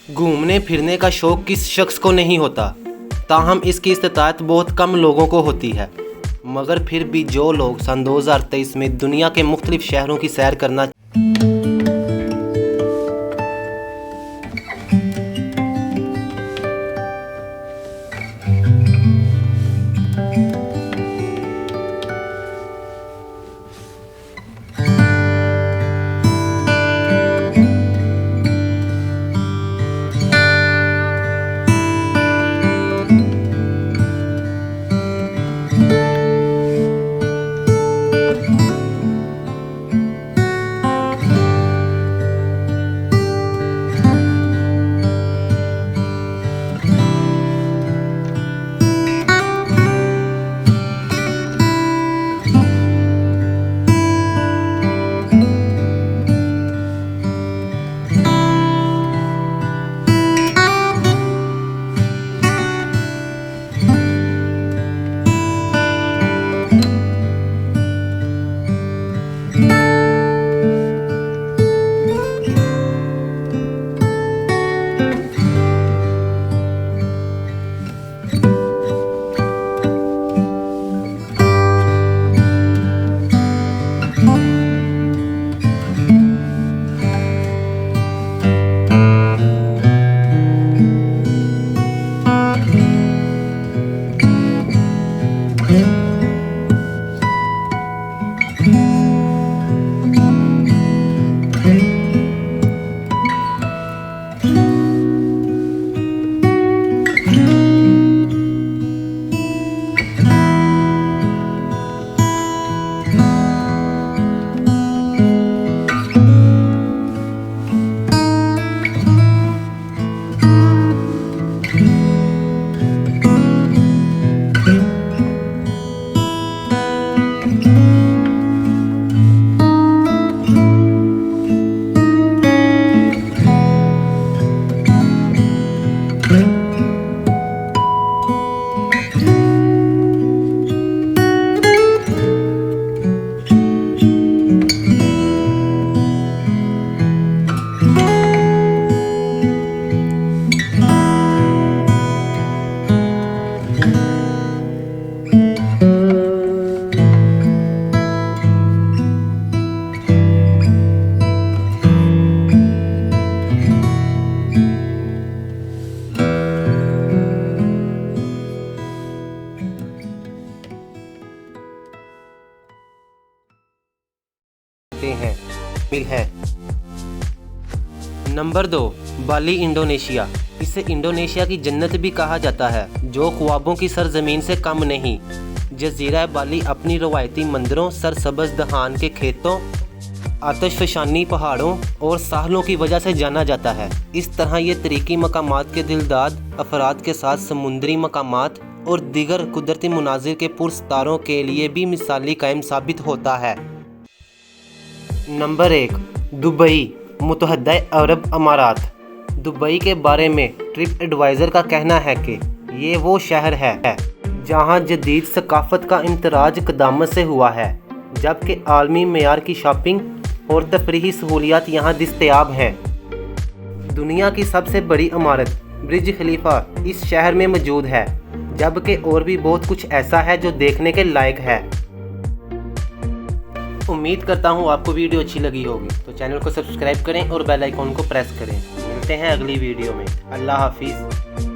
घूमने फिरने का शौक़ किस शख्स को नहीं होता, ताहम इसकी इस्तात बहुत कम लोगों को होती है। मगर फिर भी जो लोग सन 2023 में दुनिया के मुख्तलिफ शहरों की सैर करना हैं मिल है। Number 2, Bali Indonesia. इसे इंडोनेशिया की जन्नत भी कहा जाता है, जो ख्वाबों की सरजमीन से कम नहीं। जजीरा बाली अपनी रवायती मंदिरों, सरसब्ज़ दहान के खेतों, आतिशफ़शानी पहाड़ों और साहलों की वजह से जाना जाता है। इस तरह ये तरीकी मकामात के दिलदाद अफराद के साथ समुद्री मकामात और दीगर कुदरती मुनाजिर के पुरस्कारों के लिए भी मिसाली कायम साबित होता है। नंबर 1, दुबई, मुत्तहदा अरब अमारात। दुबई के बारे में ट्रिप एडवाइज़र का कहना है कि ये वो शहर है जहां जदीद सकाफ़त का इंतराज क़दामत से हुआ है, जबकि आलमी मेयार की शॉपिंग और तफरीही सहूलियात यहाँ दस्तयाब हैं। दुनिया की सबसे बड़ी इमारत बुर्ज खलीफा इस शहर में मौजूद है, जबकि और भी बहुत कुछ ऐसा है जो देखने के लायक है। उम्मीद करता हूँ आपको वीडियो अच्छी लगी होगी, तो चैनल को सब्सक्राइब करें और बेल आइकॉन को प्रेस करें। मिलते हैं अगली वीडियो में। अल्लाह हाफिज़।